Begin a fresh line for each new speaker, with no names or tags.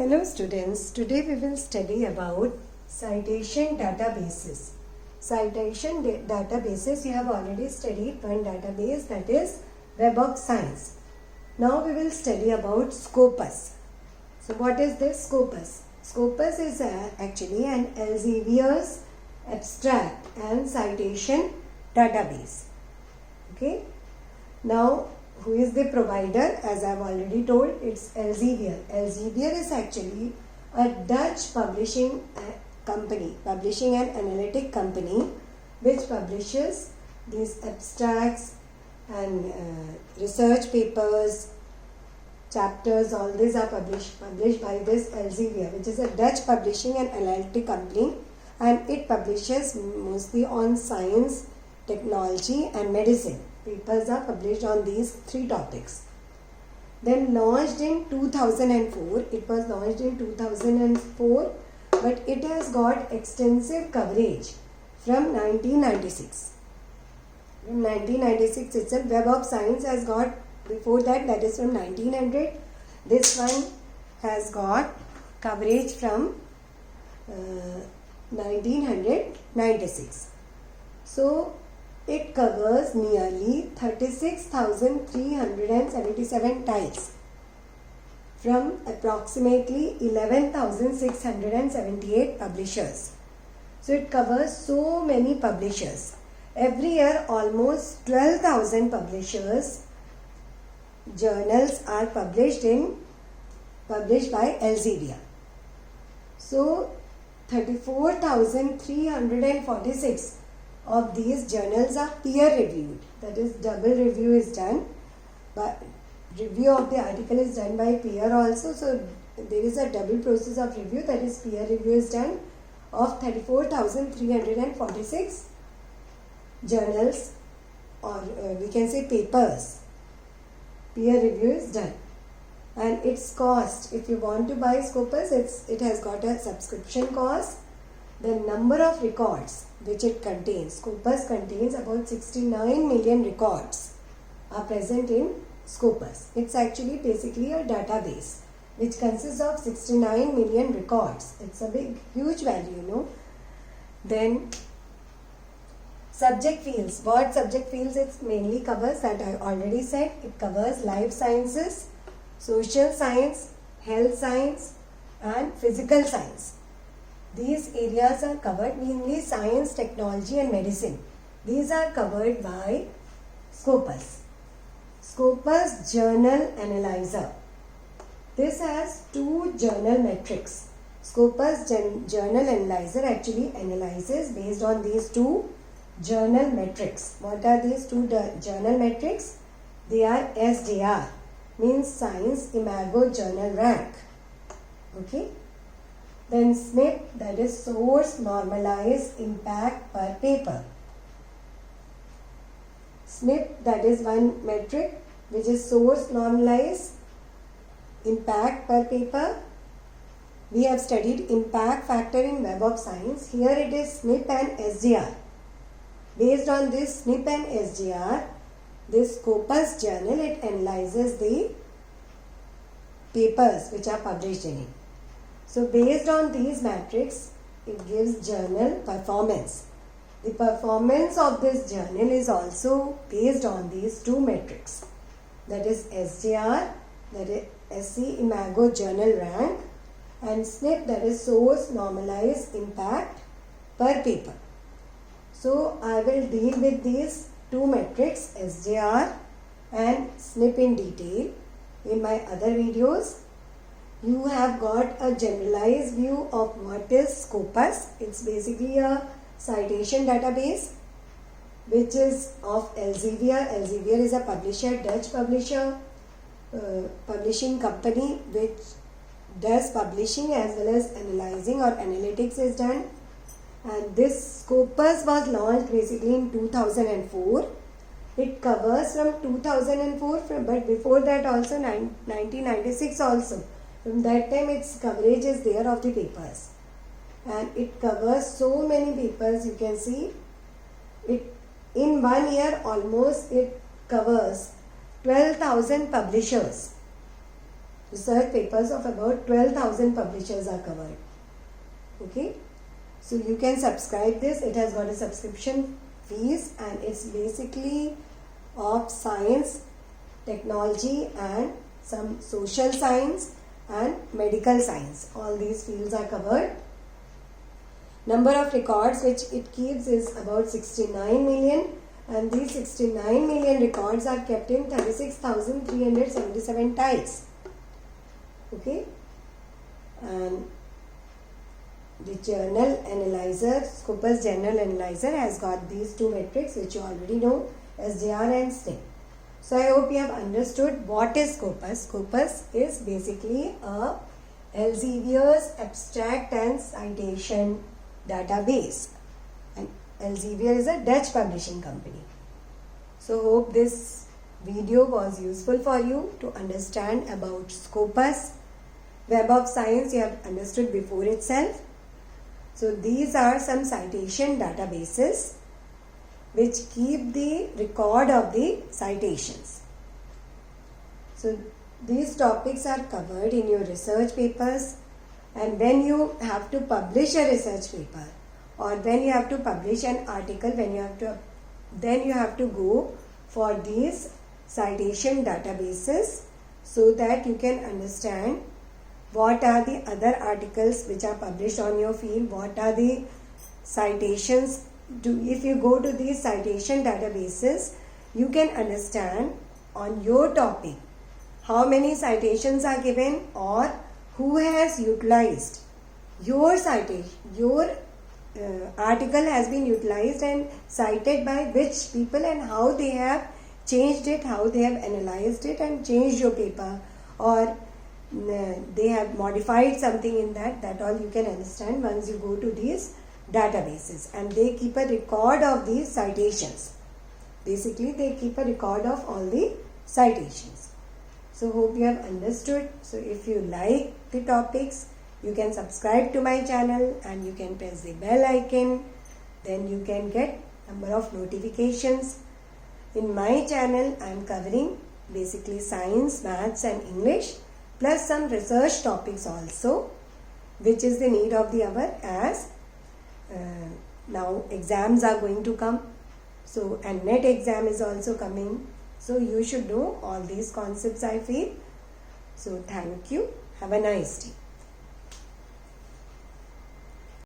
Hello students, today we will study about citation databases. Citation databases, you have already studied one database, that is Web of Science. Now we will study about Scopus. So what is this Scopus? Scopus is actually an Elsevier's abstract and citation database. Okay. Now who is the provider? As I have already told, it's Elsevier. Elsevier is actually a Dutch publishing company, publishing and analytic company, which publishes these abstracts and research papers, chapters. All these are published by this Elsevier, which is a Dutch publishing and analytic company, and it publishes mostly on science, technology and medicine. Papers are published on these three topics. Then launched in 2004. It was launched in 2004, but it has got extensive coverage from 1996. From 1996 itself, Web of Science has got, before that, that is from 1900. This one has got coverage from 1996. So it covers nearly 36,377 titles from approximately 11,678 publishers. So it covers so many publishers. Every year almost 12,000 publishers journals are published by Elsevier. So 34,346 of these journals are peer reviewed, that is double review is done, but review of the article is done by peer also. So there is a double process of review, that is peer review is done of 34,346 journals, or we can say papers. Peer review is done, and its cost, if you want to buy Scopus, it has got a subscription cost. The number of records which it contains, Scopus contains about 69 million records are present in Scopus. It's actually basically a database which consists of 69 million records. It's a huge value, no? Then subject fields. What subject fields it mainly covers, that I already said. It covers life sciences, social science, health science and physical science. These areas are covered, mainly science, technology and medicine. These are covered by Scopus. Scopus Journal Analyzer. This has two journal metrics. Scopus Journal Analyzer actually analyzes based on these two journal metrics. What are these two journal metrics? They are SJR, means Science Imago Journal Rank. Okay. Then SNP, that is Source Normalized Impact per Paper. SNP, that is one metric which is Source Normalized Impact per Paper. We have studied impact factor in Web of Science. Here it is SNP and SJR. Based on this SNP and SJR, this Scopus journal, it analyzes the papers which are published in it. So based on these metrics, it gives journal performance. The performance of this journal is also based on these two metrics. That is SJR, that is SC Imago Journal Rank, and SNP, that is Source Normalized Impact per Paper. So I will deal with these two metrics, SJR and SNP, in detail in my other videos. You have got a generalized view of what is Scopus. It's basically a citation database which is of Elsevier. Elsevier is a publisher, Dutch publisher, publishing company which does publishing as well as analyzing or analytics is done. And this Scopus was launched basically in 2004. It covers from 2004, but before that also 1996 also. From that time its coverage is there of the papers, and it covers so many papers. You can see it in 1 year almost it covers 12,000 publishers. research papers of about 12,000 publishers are covered. Okay, so you can subscribe this. It has got a subscription fees and it's basically of science, technology and some social science and medical science. All these fields are covered. Number of records which it keeps is about 69 million, and these 69 million records are kept in 36,377 tiles. Okay, and the journal analyzer, Scopus Journal Analyzer, has got these two metrics which you already know, SJR and SNP. So I hope you have understood what is Scopus. Scopus is basically a Elsevier's abstract and citation database, and Elsevier is a Dutch publishing company. So hope this video was useful for you to understand about Scopus. Web of Science you have understood before itself. So these are some citation databases which keep the record of the citations. So these topics are covered in your research papers, and when you have to publish a research paper or when you have to publish an article, then you have to go for these citation databases so that you can understand what are the other articles which are published on your field, what are the citations. If you go to these citation databases, you can understand on your topic how many citations are given or who has utilized your citation, your article has been utilized and cited by which people, and how they have changed it, how they have analyzed it and changed your paper, or they have modified something in that. That all you can understand once you go to these databases, and they keep a record of these citations. Basically they keep a record of all the citations. So hope you have understood. So if you like the topics, you can subscribe to my channel and you can press the bell icon. Then you can get number of notifications. In my channel I am covering basically science, maths and English, plus some research topics also, which is the need of the hour, as now exams are going to come. So and NET exam is also coming. So you should know all these concepts, I feel. So thank you. Have a nice day.